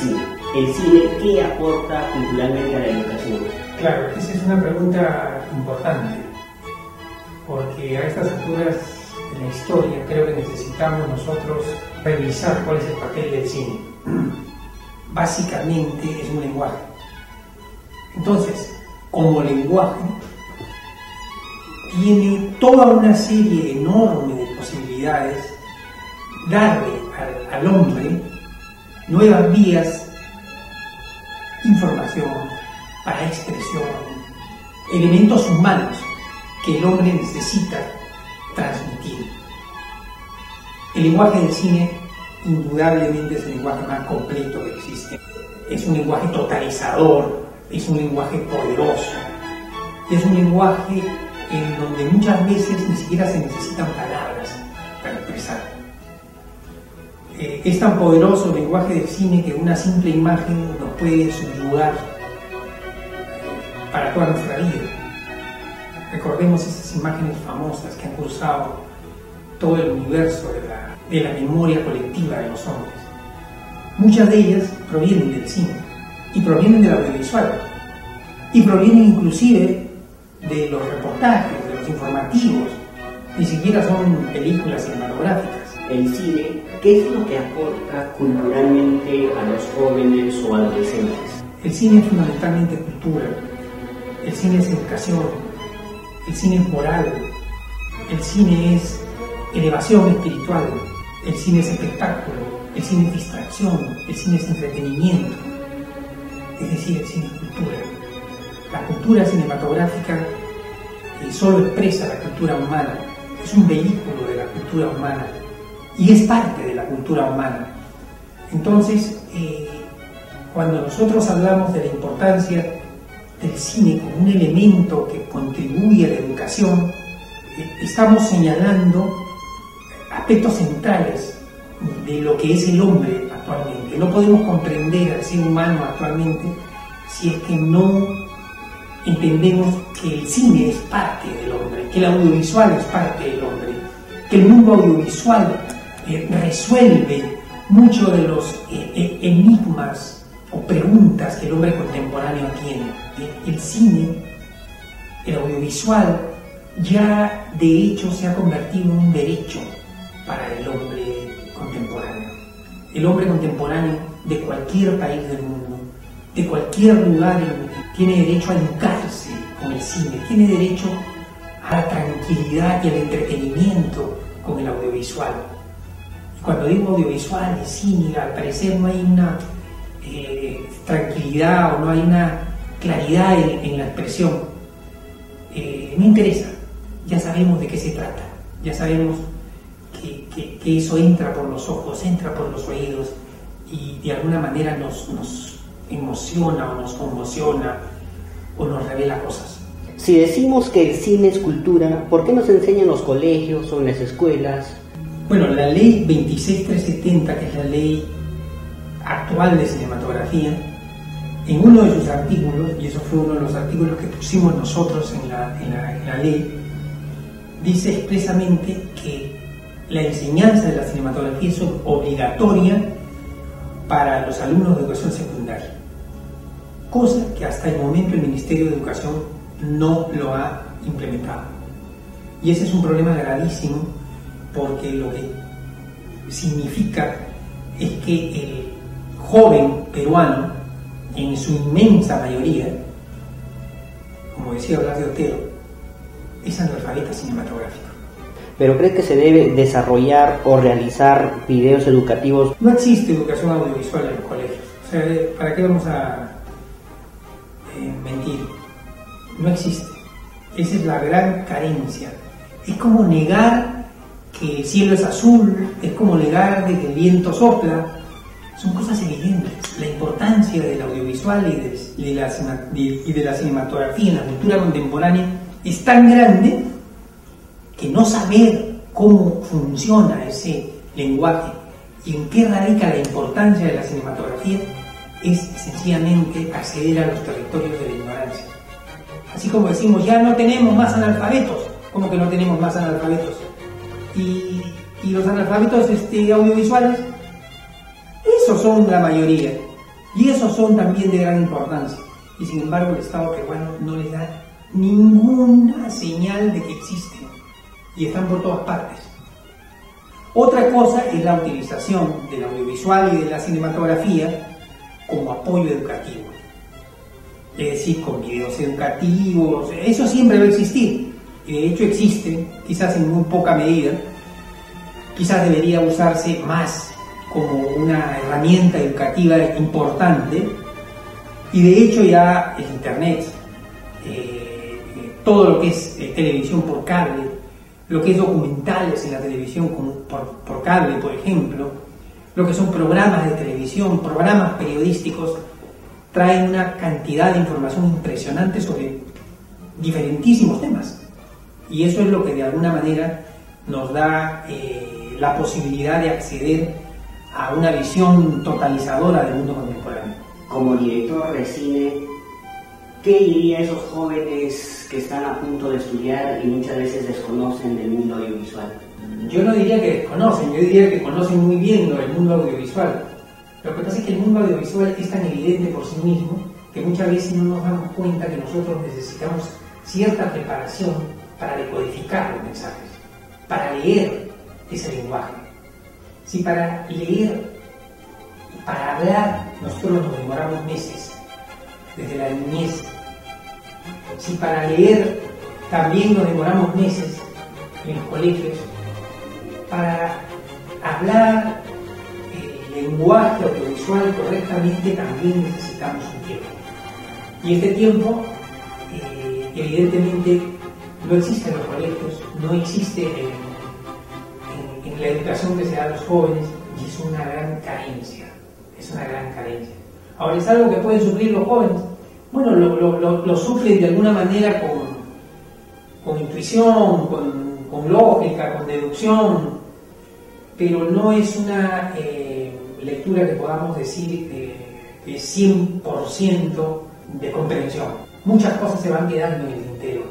cine. ¿El cine qué aporta culturalmente a la educación? Claro, esa es una pregunta importante, porque a estas alturas de la historia creo que necesitamos nosotros revisar cuál es el papel del cine. Básicamente es un lenguaje. Entonces, como lenguaje, tiene toda una serie enorme de posibilidades, darle al hombre nuevas vías, información, para expresión, elementos humanos que el hombre necesita transmitir. El lenguaje del cine indudablemente es el lenguaje más completo que existe. Es un lenguaje totalizador, es un lenguaje poderoso, es un lenguaje en donde muchas veces ni siquiera se necesitan palabras para expresar. Es tan poderoso el lenguaje del cine que una simple imagen nos puede subyugar para toda nuestra vida. Recordemos esas imágenes famosas que han cruzado todo el universo de la memoria colectiva de los hombres. Muchas de ellas provienen del cine y provienen del audiovisual y provienen inclusive de los reportajes, de los informativos, ni siquiera son películas cinematográficas. El cine, ¿qué es lo que aporta culturalmente a los jóvenes o adolescentes? El cine es fundamentalmente cultura, el cine es educación, el cine es moral, el cine es elevación espiritual, el cine es espectáculo, el cine es distracción, el cine es entretenimiento, es decir, el cine es cultura. La cultura cinematográfica solo expresa la cultura humana, es un vehículo de la cultura humana y es parte de la cultura humana. Entonces, cuando nosotros hablamos de la importancia del cine como un elemento que contribuye a la educación, estamos señalando aspectos centrales de lo que es el hombre actualmente. No podemos comprender al ser humano actualmente si es que no entendemos que el cine es parte del hombre, que el audiovisual es parte del hombre, que el mundo audiovisual resuelve muchos de los enigmas o preguntas que el hombre contemporáneo tiene. El cine, el audiovisual, ya de hecho se ha convertido en un derecho para el hombre contemporáneo. El hombre contemporáneo de cualquier país del mundo, de cualquier lugar del mundo, tiene derecho a educarse con el cine, tiene derecho a la tranquilidad y al entretenimiento con el audiovisual. Y cuando digo audiovisual y cine, al parecer no hay una tranquilidad o no hay una claridad en la expresión. No interesa, ya sabemos de qué se trata, ya sabemos que eso entra por los ojos, entra por los oídos y de alguna manera nos emociona o nos conmociona o nos revela cosas. Si decimos que el cine es cultura, ¿por qué no se enseña en los colegios o en las escuelas? Bueno, la ley 26370, que es la ley actual de cinematografía, en uno de sus artículos, y eso fue uno de los artículos que pusimos nosotros en la ley, dice expresamente que la enseñanza de la cinematografía es obligatoria para los alumnos de educación secundaria, cosa que hasta el momento el Ministerio de Educación no lo ha implementado. Y ese es un problema gravísimo, porque lo que significa es que el joven peruano, en su inmensa mayoría, como decía Blas de Otero, es analfabeta cinematográfico. ¿Pero crees que se debe desarrollar o realizar videos educativos? No existe educación audiovisual en los colegios. O sea, ¿para qué vamos a mentir? No existe. Esa es la gran carencia. Es como negar que el cielo es azul, es como negar de que el viento sopla. Son cosas evidentes. La importancia del audiovisual y de la cinematografía en la cultura contemporánea es tan grande que no saber cómo funciona ese lenguaje y en qué radica la importancia de la cinematografía es sencillamente acceder a los territorios de la ignorancia. Así como decimos, ya no tenemos más analfabetos. ¿Cómo que no tenemos más analfabetos? Y los analfabetos audiovisuales, esos son la mayoría. Y esos son también de gran importancia. Y sin embargo el Estado peruano no les da ninguna señal de que existen. Y están por todas partes. Otra cosa es la utilización del audiovisual y de la cinematografía como apoyo educativo. Es decir, con videos educativos, eso siempre va a existir. Y de hecho existe, quizás en muy poca medida. Quizás debería usarse más como una herramienta educativa importante. Y de hecho ya el Internet, todo lo que es televisión por cable, lo que es documentales en la televisión por cable, por ejemplo, lo que son programas de televisión, programas periodísticos, traen una cantidad de información impresionante sobre diferentísimos temas. Y eso es lo que de alguna manera nos da la posibilidad de acceder a una visión totalizadora del mundo contemporáneo. Como director de cine, ¿qué diría a esos jóvenes que están a punto de estudiar y muchas veces desconocen del mundo audiovisual? Yo no diría que desconocen, yo diría que conocen muy bien lo del mundo audiovisual. Lo que pasa es que el mundo audiovisual es tan evidente por sí mismo que muchas veces no nos damos cuenta que nosotros necesitamos cierta preparación para decodificar los mensajes, para leer ese lenguaje. Si para leer y para hablar nosotros nos demoramos meses, desde la niñez, si para leer también nos demoramos meses en los colegios, para hablar el lenguaje audiovisual correctamente también necesitamos un tiempo. Y este tiempo, evidentemente, no existe en los colegios, no existe en la educación que se da a los jóvenes, y es una gran carencia, Ahora, ¿es algo que pueden sufrir los jóvenes? Bueno, lo sufren de alguna manera con intuición, con lógica, con deducción, pero no es una lectura que podamos decir que es 100% de comprensión. Muchas cosas se van quedando en el tintero.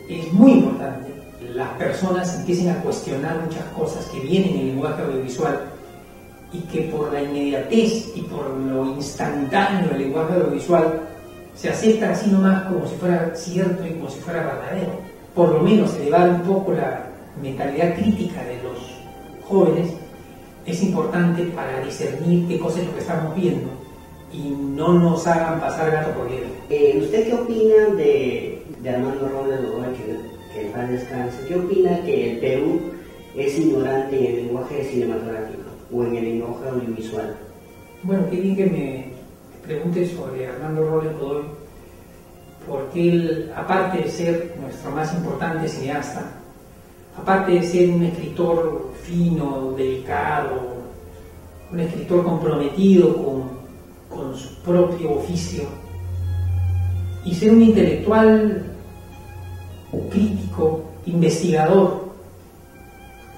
Es muy importante que las personas empiecen a cuestionar muchas cosas que vienen en el lenguaje audiovisual y que por la inmediatez y por lo instantáneo del lenguaje audiovisual se acepta así nomás como si fuera cierto y como si fuera verdadero. Por lo menos elevar un poco la mentalidad crítica de los jóvenes es importante para discernir qué cosa es lo que estamos viendo y no nos hagan pasar gato por liebre. ¿Usted qué opina de Armando Robles Godoy, que en paz descanse? ¿Qué opina que el Perú es ignorante en el lenguaje cinematográfico o en el lenguaje audiovisual? Bueno, qué bien que me pregunte sobre Armando Robles Godoy, porque él, aparte de ser nuestro más importante cineasta, aparte de ser un escritor fino, delicado, un escritor comprometido con su propio oficio, y ser un intelectual crítico, investigador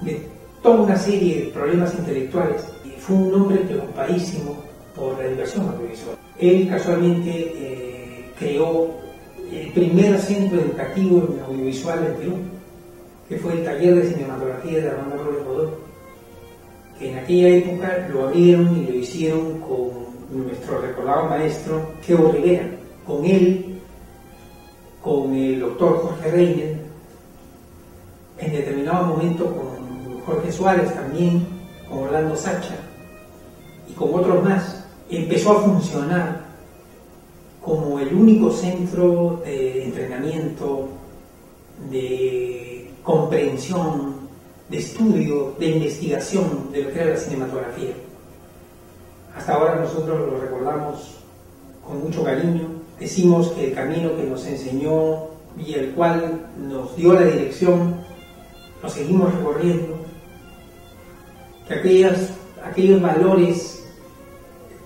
de toda una serie de problemas intelectuales, fue un hombre preocupadísimo por la educación audiovisual. Él casualmente creó el primer centro educativo en audiovisual del Perú, que fue el taller de cinematografía de Armando Robles Godoy, que en aquella época lo abrieron y lo hicieron con nuestro recordado maestro Geo Rivera, con él, con el doctor Jorge Reiner, en determinado momento con Jorge Suárez también, con Orlando Sacha y con otros más. Empezó a funcionar como el único centro de entrenamiento, de comprensión, de estudio, de investigación de lo que era la cinematografía. Hasta ahora nosotros lo recordamos con mucho cariño. Decimos que el camino que nos enseñó y el cual nos dio la dirección, lo seguimos recorriendo, que aquellos valores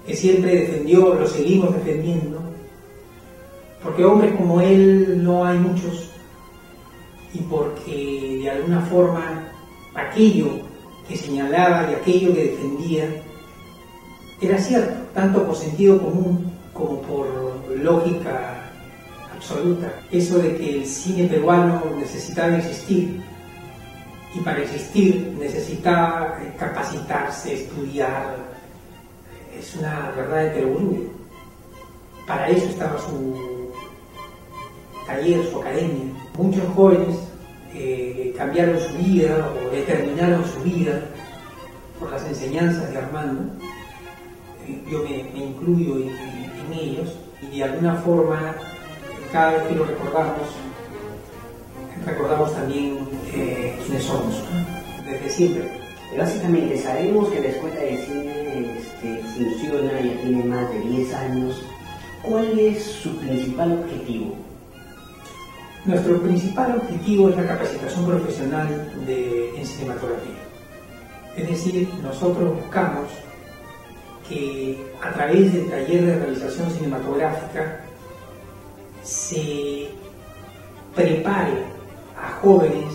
que siempre defendió, los seguimos defendiendo, porque hombres como él no hay muchos, y porque de alguna forma aquello que señalaba y aquello que defendía era cierto, tanto por sentido común como por lógica absoluta. Eso de que el cine peruano necesitaba existir, y para existir necesitaba capacitarse, estudiar, es una verdad de perogrullo. para eso estaba su taller, su academia. Muchos jóvenes cambiaron su vida o determinaron su vida por las enseñanzas de Armando. Yo me incluyo en ellos, y de alguna forma cada vez que lo recordamos también quiénes somos, ¿no? Desde siempre. Básicamente sabemos que la escuela de cine funciona, ya tiene más de 10 años. ¿Cuál es su principal objetivo? Nuestro principal objetivo es la capacitación profesional en cinematografía. Es decir, nosotros buscamos que a través del taller de realización cinematográfica se prepare a jóvenes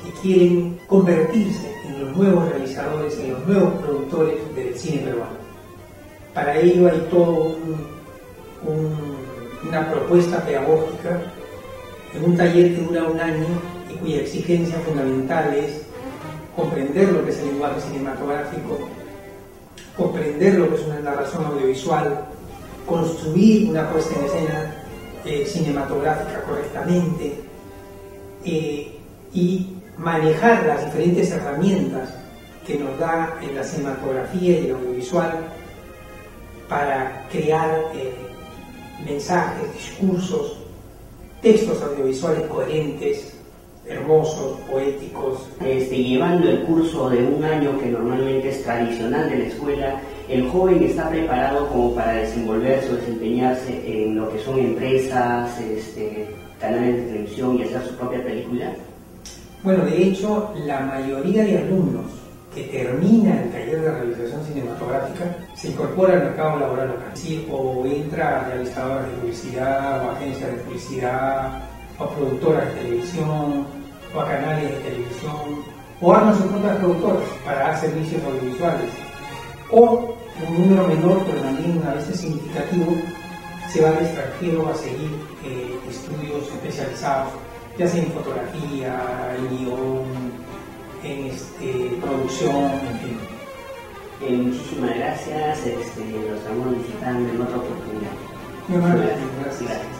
que quieren convertirse en los nuevos realizadores, en los nuevos productores del cine peruano. Para ello hay toda una propuesta pedagógica en un taller que dura un año y cuya exigencia fundamental es comprender lo que es el lenguaje cinematográfico, comprender lo que es una narración audiovisual, construir una puesta en escena cinematográfica correctamente, y manejar las diferentes herramientas que nos da en la cinematografía y el audiovisual para crear mensajes, discursos, textos audiovisuales coherentes, hermosos, poéticos. Llevando el curso de un año que normalmente es tradicional de la escuela, ¿el joven está preparado como para desenvolverse o desempeñarse en lo que son empresas, canales de televisión y hacer su propia película? Bueno, de hecho, la mayoría de alumnos que termina el taller de realización cinematográfica se incorpora al mercado laboral local. Sí, o entra a realizadoras de publicidad, o agencias de publicidad, o productoras de televisión, o a canales de televisión, o arman sus propias productoras para dar servicios audiovisuales. O un número menor, pero también a veces significativo, se va al extranjero a seguir estudios especializados, ya sea en fotografía, en guión, en producción, en fin. Muchísimas gracias, los estamos visitando en otra oportunidad. Muy amable, gracias.